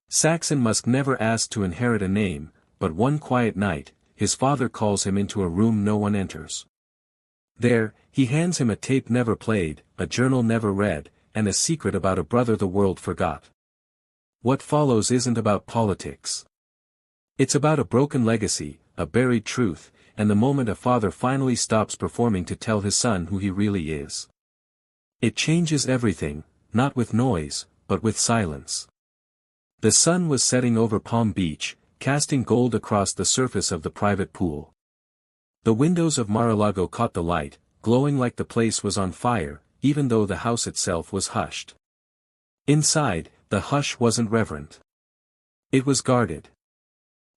Saxon Musk never asked to inherit a name, but one quiet night, his father calls him into a room no one enters. There, he hands him a tape never played, a journal never read, and a secret about a brother the world forgot. What follows isn't about politics. It's about a broken legacy, a buried truth, and the moment a father finally stops performing to tell his son who he really is. It changes everything, not with noise, but with silence. The sun was setting over Palm Beach, casting gold across the surface of the private pool. The windows of Mar-a-Lago caught the light, glowing like the place was on fire, even though the house itself was hushed. Inside, the hush wasn't reverent. It was guarded.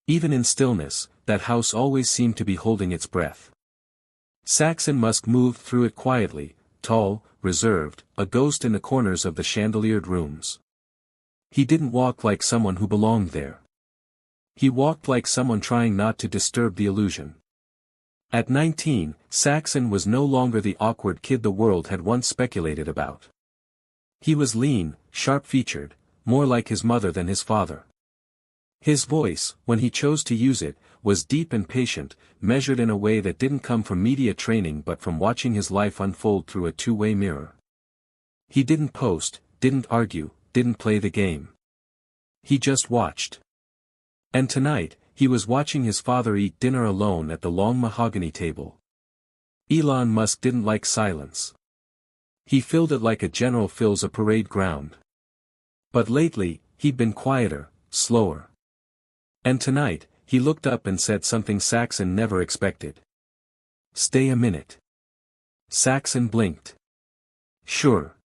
Even in stillness, that house always seemed to be holding its breath. Saxon Musk moved through it quietly, tall, reserved, a ghost in the corners of the chandeliered rooms. He didn't walk like someone who belonged there. He walked like someone trying not to disturb the illusion. At 19, Saxon was no longer the awkward kid the world had once speculated about. He was lean, sharp-featured, more like his mother than his father. His voice, when he chose to use it, was deep and patient, measured in a way that didn't come from media training but from watching his life unfold through a two-way mirror. He didn't post, didn't argue, didn't play the game. He just watched. And tonight, he was watching his father eat dinner alone at the long mahogany table. Elon Musk didn't like silence. He filled it like a general fills a parade ground. But lately, he'd been quieter, slower. And tonight, he looked up and said something Saxon never expected. "Stay a minute." Saxon blinked. "Sure."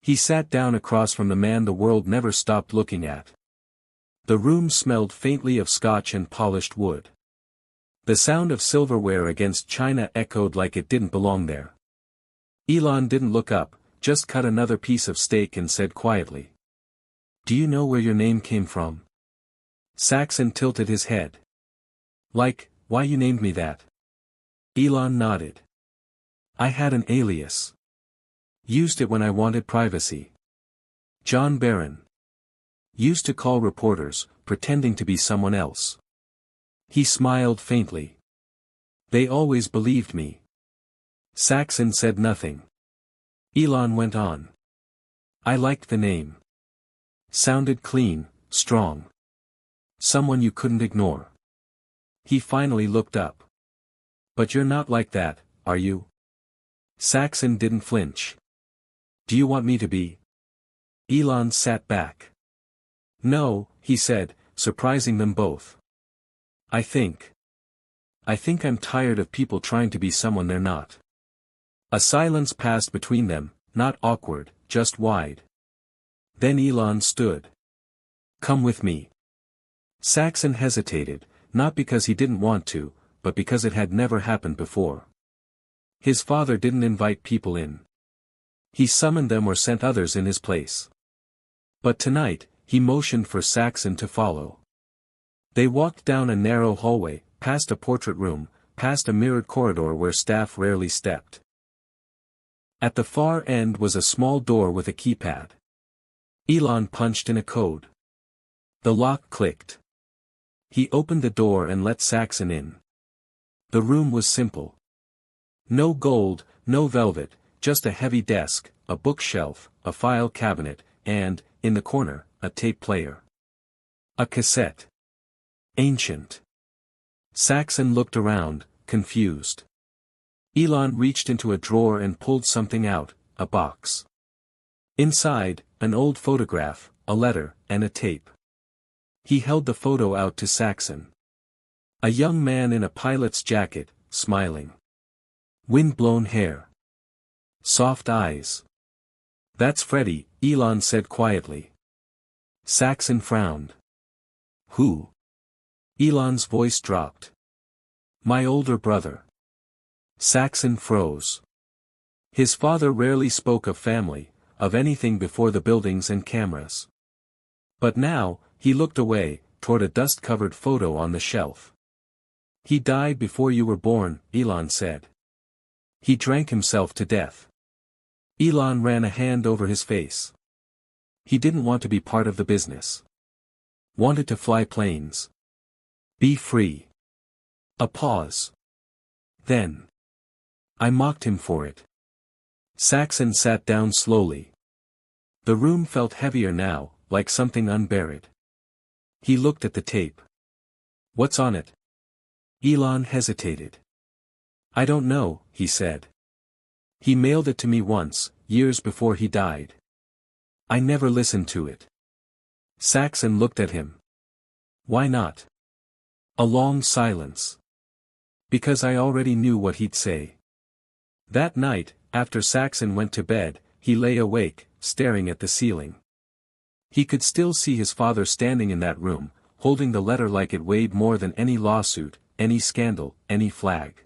He sat down across from the man the world never stopped looking at. The room smelled faintly of scotch and polished wood. The sound of silverware against china echoed like it didn't belong there. Elon didn't look up, just cut another piece of steak and said quietly. "Do you know where your name came from?" Saxon tilted his head. "Like, why you named me that?" Elon nodded. "I had an alias. Used it when I wanted privacy. John Barron. Used to call reporters, pretending to be someone else." He smiled faintly. "They always believed me." Saxon said nothing. Elon went on. "I liked the name. Sounded clean, strong. Someone you couldn't ignore." He finally looked up. "But you're not like that, are you?" Saxon didn't flinch. "Do you want me to be?" Elon sat back. "No," he said, surprising them both. I think I'm tired of people trying to be someone they're not." A silence passed between them, not awkward, just wide. Then Elon stood. "Come with me." Saxon hesitated, not because he didn't want to, but because it had never happened before. His father didn't invite people in. He summoned them or sent others in his place. But tonight, he motioned for Saxon to follow. They walked down a narrow hallway, past a portrait room, past a mirrored corridor where staff rarely stepped. At the far end was a small door with a keypad. Elon punched in a code. The lock clicked. He opened the door and let Saxon in. The room was simple. No gold, no velvet, just a heavy desk, a bookshelf, a file cabinet, and, in the corner, a tape player. A cassette. Ancient. Saxon looked around, confused. Elon reached into a drawer and pulled something out, a box. Inside, an old photograph, a letter, and a tape. He held the photo out to Saxon. A young man in a pilot's jacket, smiling. Wind-blown hair. Soft eyes. "That's Freddie," Elon said quietly. Saxon frowned. "Who?" Elon's voice dropped. "My older brother." Saxon froze. His father rarely spoke of family, of anything before the buildings and cameras. But now, he looked away, toward a dust-covered photo on the shelf. "He died before you were born," Elon said. "He drank himself to death." Elon ran a hand over his face. He didn't want to be part of the business. Wanted to fly planes. Be free. A pause. Then. I mocked him for it. Saxon sat down slowly. The room felt heavier now, like something unburied. He looked at the tape. What's on it? Elon hesitated. I don't know, he said. He mailed it to me once, years before he died. I never listened to it. Saxon looked at him. Why not? A long silence. Because I already knew what he'd say. That night, after Saxon went to bed, he lay awake, staring at the ceiling. He could still see his father standing in that room, holding the letter like it weighed more than any lawsuit, any scandal, any flag.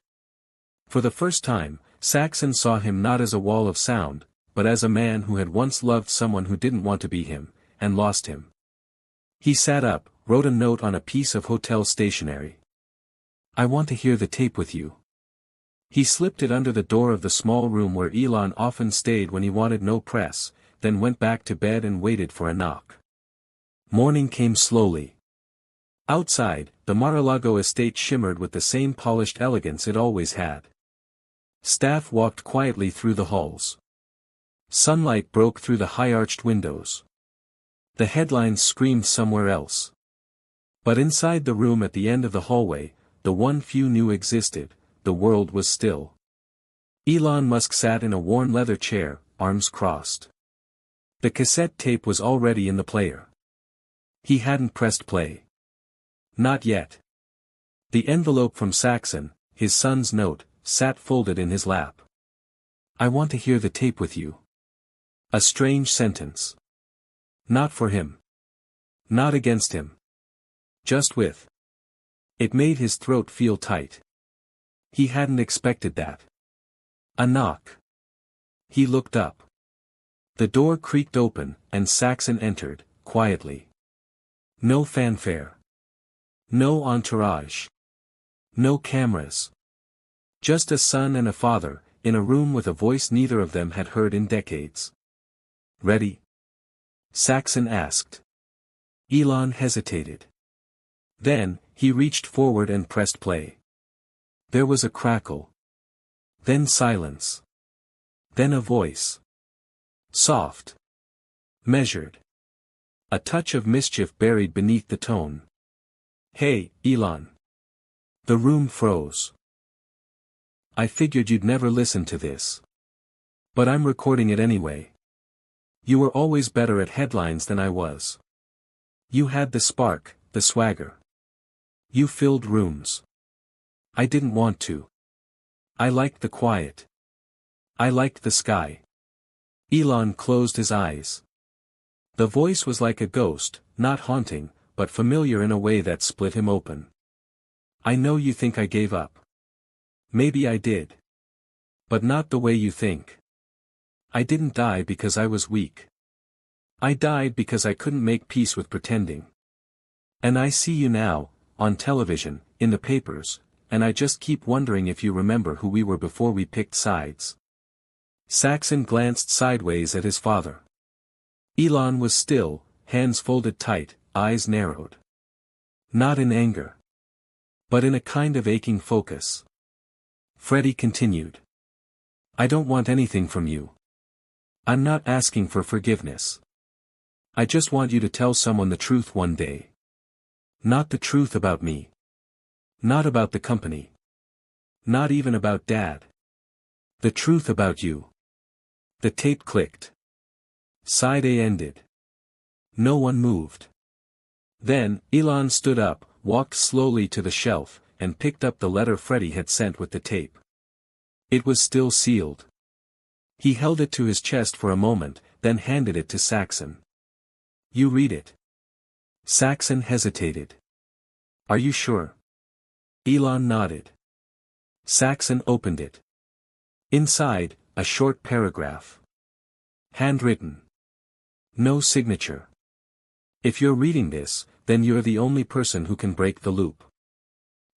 For the first time, Saxon saw him not as a wall of sound, but as a man who had once loved someone who didn't want to be him, and lost him. He sat up, wrote a note on a piece of hotel stationery. I want to hear the tape with you. He slipped it under the door of the small room where Elon often stayed when he wanted no press, then went back to bed and waited for a knock. Morning came slowly. Outside, the Mar-a-Lago estate shimmered with the same polished elegance it always had. Staff walked quietly through the halls. Sunlight broke through the high-arched windows. The headlines screamed somewhere else. But inside the room at the end of the hallway, the one few knew existed, the world was still. Elon Musk sat in a worn leather chair, arms crossed. The cassette tape was already in the player. He hadn't pressed play. Not yet. The envelope from Saxon, his son's note, sat folded in his lap. I want to hear the tape with you. A strange sentence. Not for him. Not against him. Just with. It made his throat feel tight. He hadn't expected that. A knock. He looked up. The door creaked open, and Saxon entered, quietly. No fanfare. No entourage. No cameras. Just a son and a father, in a room with a voice neither of them had heard in decades. Ready? Saxon asked. Elon hesitated. Then, he reached forward and pressed play. There was a crackle. Then silence. Then a voice. Soft. Measured. A touch of mischief buried beneath the tone. Hey, Elon. The room froze. I figured you'd never listen to this. But I'm recording it anyway. You were always better at headlines than I was. You had the spark, the swagger. You filled rooms. I didn't want to. I liked the quiet. I liked the sky. Elon closed his eyes. The voice was like a ghost, not haunting, but familiar in a way that split him open. I know you think I gave up. Maybe I did. But not the way you think. I didn't die because I was weak. I died because I couldn't make peace with pretending. And I see you now, on television, in the papers, and I just keep wondering if you remember who we were before we picked sides. Saxon glanced sideways at his father. Elon was still, hands folded tight, eyes narrowed. Not in anger. But in a kind of aching focus. Freddie continued. I don't want anything from you. I'm not asking for forgiveness. I just want you to tell someone the truth one day. Not the truth about me. Not about the company. Not even about Dad. The truth about you. The tape clicked. Side A ended. No one moved. Then, Elon stood up, walked slowly to the shelf, and picked up the letter Freddie had sent with the tape. It was still sealed. He held it to his chest for a moment, then handed it to Saxon. You read it. Saxon hesitated. Are you sure? Elon nodded. Saxon opened it. Inside, a short paragraph. Handwritten. No signature. If you're reading this, then you're the only person who can break the loop.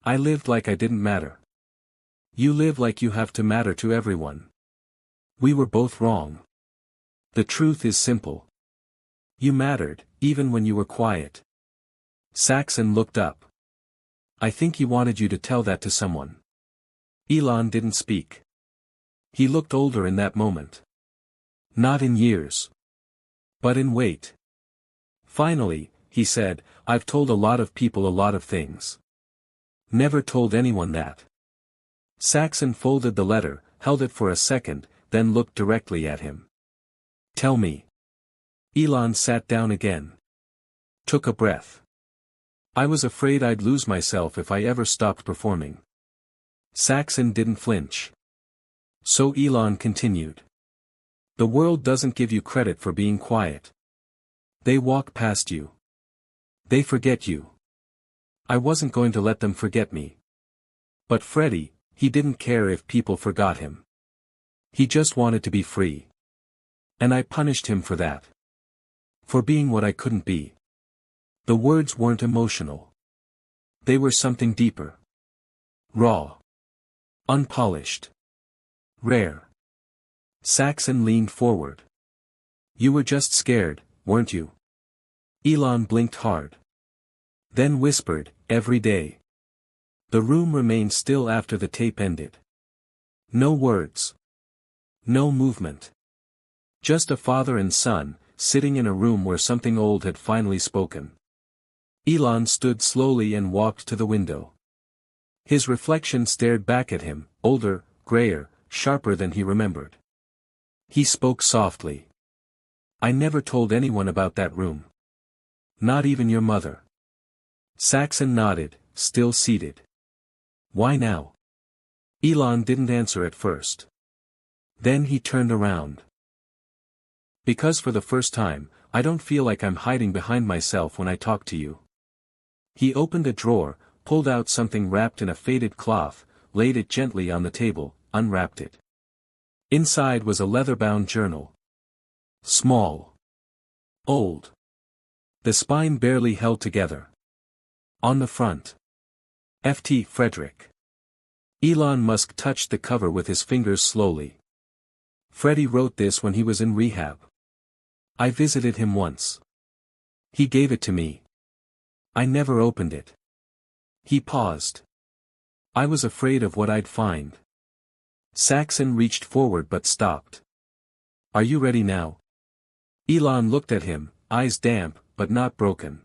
I lived like I didn't matter. You live like you have to matter to everyone. We were both wrong. The truth is simple. You mattered, even when you were quiet. Saxon looked up. I think he wanted you to tell that to someone. Elon didn't speak. He looked older in that moment. Not in years. But in weight. Finally, he said, I've told a lot of people a lot of things. Never told anyone that. Saxon folded the letter, held it for a second, then looked directly at him. Tell me. Elon sat down again. Took a breath. I was afraid I'd lose myself if I ever stopped performing. Saxon didn't flinch. So Elon continued. The world doesn't give you credit for being quiet. They walk past you. They forget you. I wasn't going to let them forget me. But Freddie, he didn't care if people forgot him. He just wanted to be free. And I punished him for that. For being what I couldn't be. The words weren't emotional. They were something deeper. Raw. Unpolished. Rare. Saxon leaned forward. You were just scared, weren't you? Elon blinked hard. Then whispered, every day. The room remained still after the tape ended. No words. No movement. Just a father and son, sitting in a room where something old had finally spoken. Elon stood slowly and walked to the window. His reflection stared back at him, older, grayer, sharper than he remembered. He spoke softly. I never told anyone about that room. Not even your mother. Saxon nodded, still seated. Why now? Elon didn't answer at first. Then he turned around. Because for the first time, I don't feel like I'm hiding behind myself when I talk to you. He opened a drawer, pulled out something wrapped in a faded cloth, laid it gently on the table, unwrapped it. Inside was a leather-bound journal. Small. Old. The spine barely held together. On the front. F.T. Frederick. Elon Musk touched the cover with his fingers slowly. Freddie wrote this when he was in rehab. I visited him once. He gave it to me. I never opened it. He paused. I was afraid of what I'd find. Saxon reached forward but stopped. Are you ready now? Elon looked at him, eyes damp, but not broken.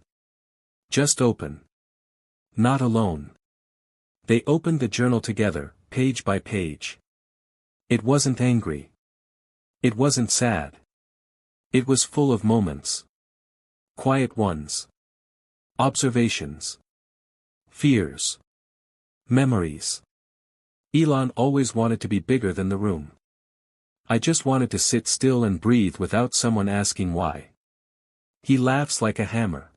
Just open. Not alone. They opened the journal together, page by page. It wasn't angry. It wasn't sad. It was full of moments. Quiet ones. Observations. Fears. Memories. Elon always wanted to be bigger than the room. I just wanted to sit still and breathe without someone asking why. He laughs like a hammer.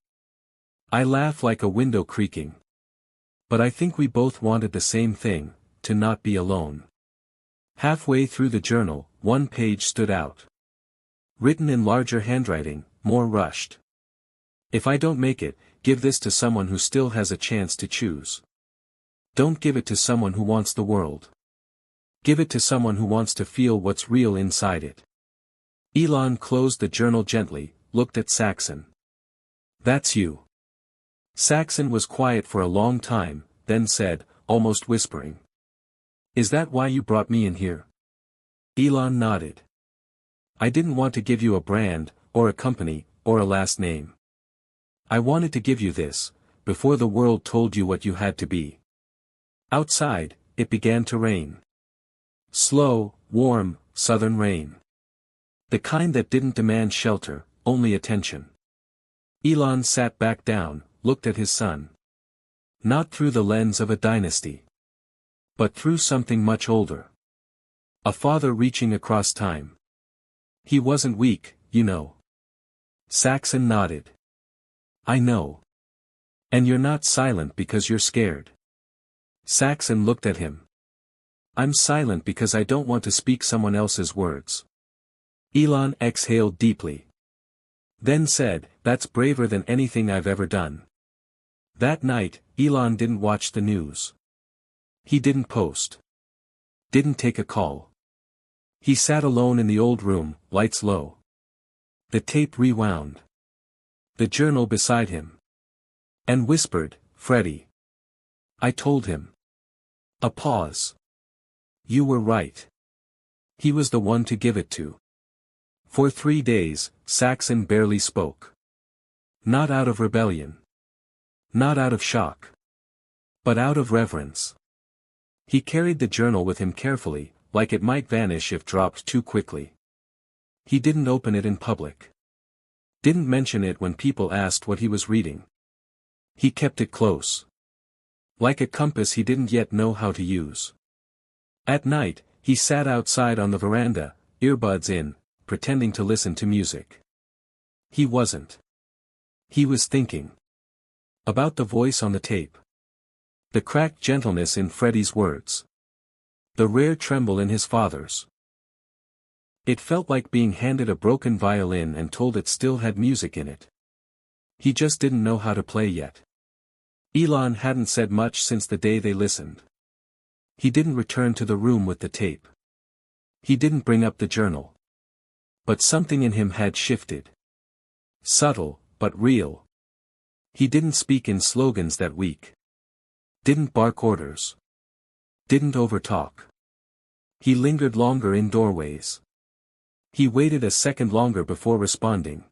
I laugh like a window creaking. But I think we both wanted the same thing, to not be alone. Halfway through the journal, one page stood out. Written in larger handwriting, more rushed. If I don't make it, give this to someone who still has a chance to choose. Don't give it to someone who wants the world. Give it to someone who wants to feel what's real inside it. Elon closed the journal gently, looked at Saxon. That's you. Saxon was quiet for a long time, then said, almost whispering. Is that why you brought me in here? Elon nodded. I didn't want to give you a brand, or a company, or a last name. I wanted to give you this, before the world told you what you had to be. Outside, it began to rain. Slow, warm, southern rain. The kind that didn't demand shelter, only attention. Elon sat back down, looked at his son. Not through the lens of a dynasty. But through something much older. A father reaching across time. He wasn't weak, you know. Saxon nodded. I know. And you're not silent because you're scared. Saxon looked at him. I'm silent because I don't want to speak someone else's words. Elon exhaled deeply. Then said, that's braver than anything I've ever done. That night, Elon didn't watch the news. He didn't post. Didn't take a call. He sat alone in the old room, lights low. The tape rewound. The journal beside him. And whispered, Freddie. I told him. A pause. You were right. He was the one to give it to. For 3 days, Saxon barely spoke. Not out of rebellion. Not out of shock. But out of reverence. He carried the journal with him carefully, like it might vanish if dropped too quickly. He didn't open it in public. Didn't mention it when people asked what he was reading. He kept it close. Like a compass he didn't yet know how to use. At night, he sat outside on the veranda, earbuds in, pretending to listen to music. He wasn't. He was thinking. About the voice on the tape. The cracked gentleness in Freddie's words. The rare tremble in his father's. It felt like being handed a broken violin and told it still had music in it. He just didn't know how to play yet. Elon hadn't said much since the day they listened. He didn't return to the room with the tape. He didn't bring up the journal. But something in him had shifted. Subtle, but real. He didn't speak in slogans that week. Didn't bark orders. Didn't overtalk. He lingered longer in doorways. He waited a second longer before responding.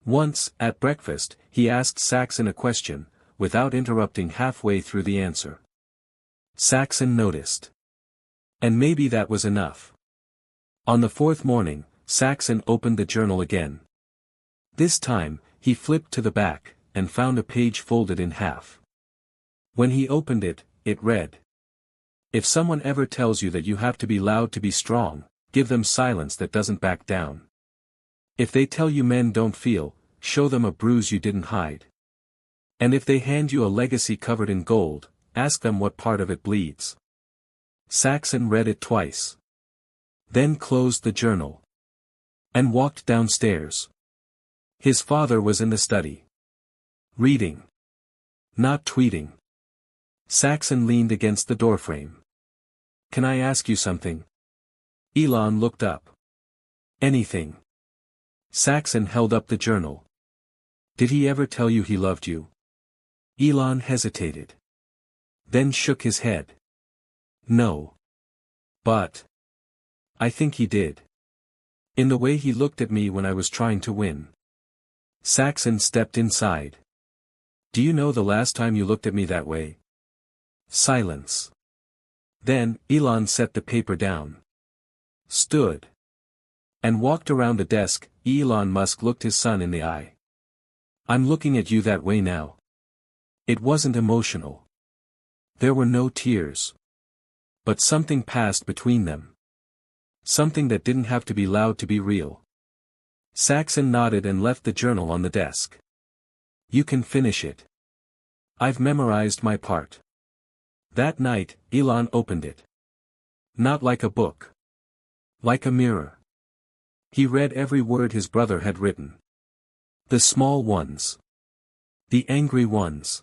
Once, at breakfast, he asked Saxon a question, without interrupting halfway through the answer. Saxon noticed. And maybe that was enough. On the 4th morning, Saxon opened the journal again. This time, he flipped to the back, and found a page folded in half. When he opened it, it read. If someone ever tells you that you have to be loud to be strong, give them silence that doesn't back down. If they tell you men don't feel, show them a bruise you didn't hide. And if they hand you a legacy covered in gold, ask them what part of it bleeds. Saxon read it twice. Then closed the journal. And walked downstairs. His father was in the study. Reading. Not tweeting. Saxon leaned against the doorframe. Can I ask you something? Elon looked up. Anything. Saxon held up the journal. Did he ever tell you he loved you? Elon hesitated. Then shook his head. No. But. I think he did. In the way he looked at me when I was trying to win. Saxon stepped inside. Do you know the last time you looked at me that way? Silence. Then, Elon set the paper down. Stood. And walked around the desk. Elon Musk looked his son in the eye. I'm looking at you that way now. It wasn't emotional. There were no tears. But something passed between them. Something that didn't have to be loud to be real. Saxon nodded and left the journal on the desk. You can finish it. I've memorized my part. That night, Elon opened it. Not like a book. Like a mirror. He read every word his brother had written. The small ones. The angry ones.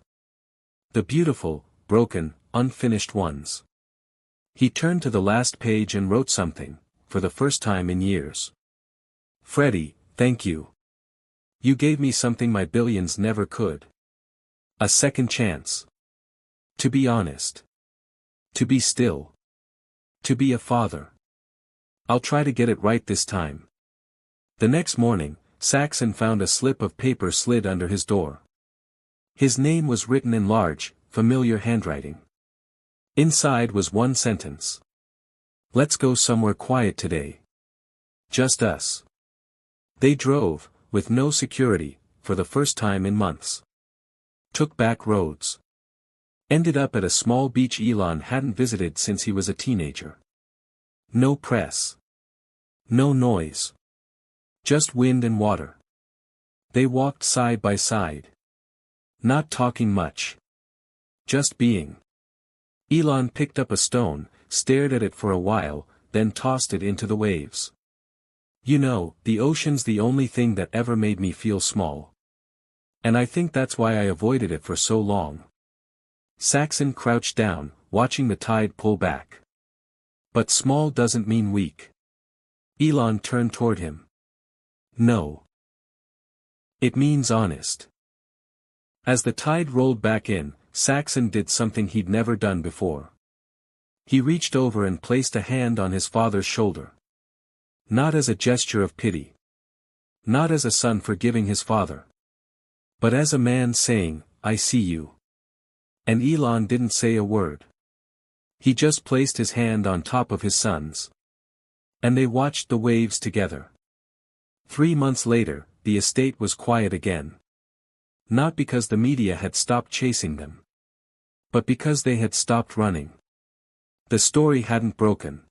The beautiful, broken, unfinished ones. He turned to the last page and wrote something, for the first time in years. Freddie, thank you. You gave me something my billions never could. A second chance. To be honest. To be still. To be a father. I'll try to get it right this time. The next morning, Saxon found a slip of paper slid under his door. His name was written in large, familiar handwriting. Inside was one sentence. Let's go somewhere quiet today. Just us. They drove, with no security, for the first time in months. Took back roads. Ended up at a small beach Elon hadn't visited since he was a teenager. No press. No noise. Just wind and water. They walked side by side. Not talking much. Just being. Elon picked up a stone, stared at it for a while, then tossed it into the waves. You know, the ocean's the only thing that ever made me feel small. And I think that's why I avoided it for so long. Saxon crouched down, watching the tide pull back. But small doesn't mean weak. Elon turned toward him. No. It means honest. As the tide rolled back in, Saxon did something he'd never done before. He reached over and placed a hand on his father's shoulder. Not as a gesture of pity. Not as a son forgiving his father. But as a man saying, "I see you." And Elon didn't say a word. He just placed his hand on top of his son's. And they watched the waves together. 3 months later, the estate was quiet again. Not because the media had stopped chasing them. But because they had stopped running. The story hadn't broken.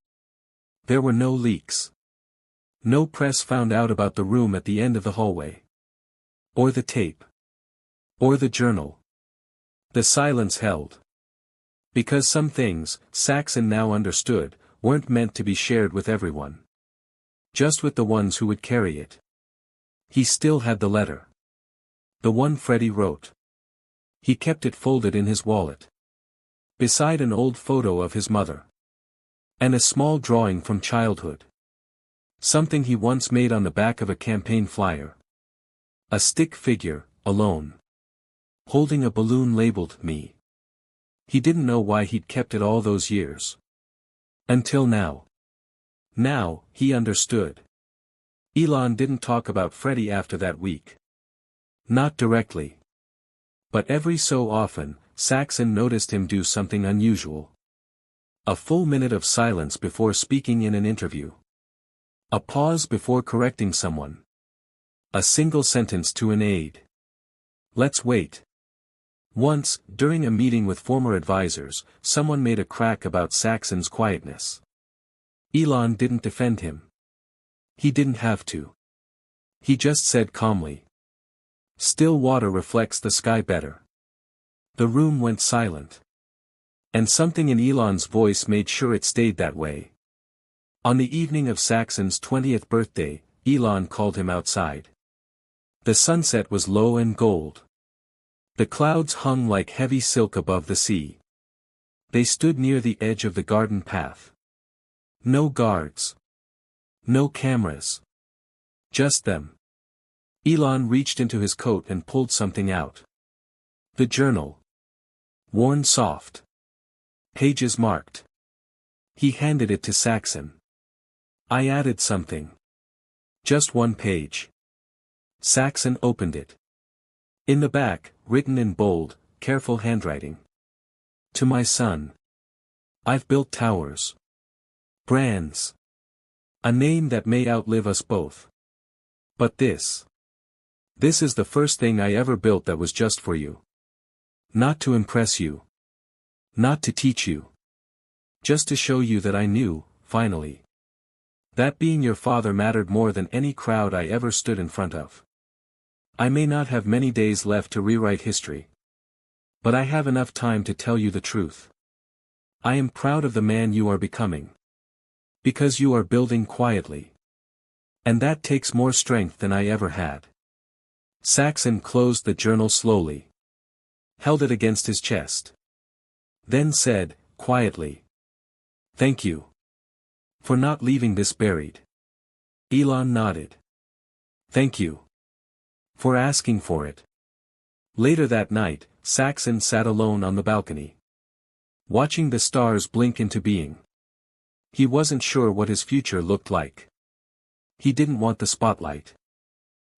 There were no leaks. No press found out about the room at the end of the hallway. Or the tape. Or the journal. The silence held. Because some things, Saxon now understood, weren't meant to be shared with everyone. Just with the ones who would carry it. He still had the letter. The one Freddie wrote. He kept it folded in his wallet. Beside an old photo of his mother. And a small drawing from childhood. Something he once made on the back of a campaign flyer. A stick figure, alone. Holding a balloon labeled "Me." He didn't know why he'd kept it all those years. Until now. Now, he understood. Elon didn't talk about Freddie after that week. Not directly. But every so often, Saxon noticed him do something unusual. A full minute of silence before speaking in an interview. A pause before correcting someone. A single sentence to an aide. Let's wait. Once, during a meeting with former advisors, someone made a crack about Saxon's quietness. Elon didn't defend him. He didn't have to. He just said calmly. Still water reflects the sky better. The room went silent. And something in Elon's voice made sure it stayed that way. On the evening of Saxon's 20th birthday, Elon called him outside. The sunset was low and gold. The clouds hung like heavy silk above the sea. They stood near the edge of the garden path. No guards. No cameras. Just them. Elon reached into his coat and pulled something out. The journal. Worn soft. Pages marked. He handed it to Saxon. I added something. Just one page. Saxon opened it. In the back, written in bold, careful handwriting. To my son. I've built towers. Brands. A name that may outlive us both. But this. This is the first thing I ever built that was just for you. Not to impress you. Not to teach you. Just to show you that I knew, finally. That being your father mattered more than any crowd I ever stood in front of. I may not have many days left to rewrite history. But I have enough time to tell you the truth. I am proud of the man you are becoming. Because you are building quietly. And that takes more strength than I ever had. Saxon closed the journal slowly. Held it against his chest. Then said, quietly. Thank you. For not leaving this buried. Elon nodded. Thank you. For asking for it. Later that night, Saxon sat alone on the balcony. Watching the stars blink into being. He wasn't sure what his future looked like. He didn't want the spotlight.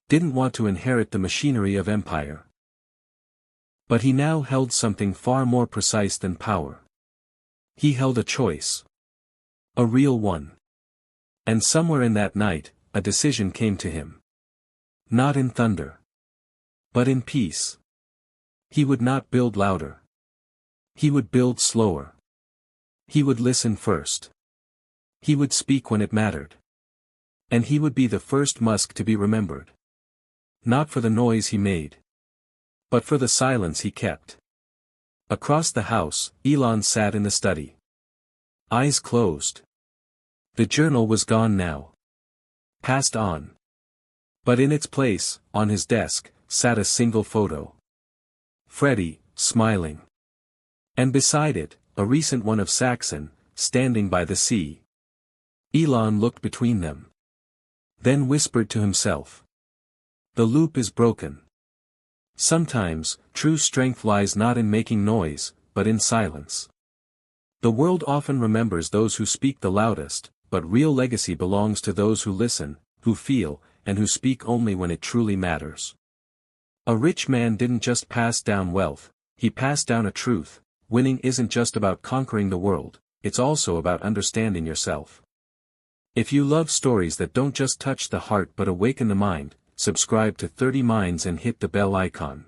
Didn't want to inherit the machinery of empire. But he now held something far more precise than power. He held a choice. A real one. And somewhere in that night, a decision came to him. Not in thunder. But in peace. He would not build louder. He would build slower. He would listen first. He would speak when it mattered. And he would be the first Musk to be remembered. Not for the noise he made. But for the silence he kept. Across the house, Elon sat in the study. Eyes closed. The journal was gone now. Passed on. But in its place, on his desk, sat a single photo. Freddie, smiling. And beside it, a recent one of Saxon, standing by the sea. Elon looked between them. Then whispered to himself. The loop is broken. Sometimes, true strength lies not in making noise, but in silence. The world often remembers those who speak the loudest, but real legacy belongs to those who listen, who feel, and who speak only when it truly matters. A rich man didn't just pass down wealth, he passed down a truth. Winning isn't just about conquering the world, it's also about understanding yourself. If you love stories that don't just touch the heart but awaken the mind, subscribe to 30 Minds and hit the bell icon.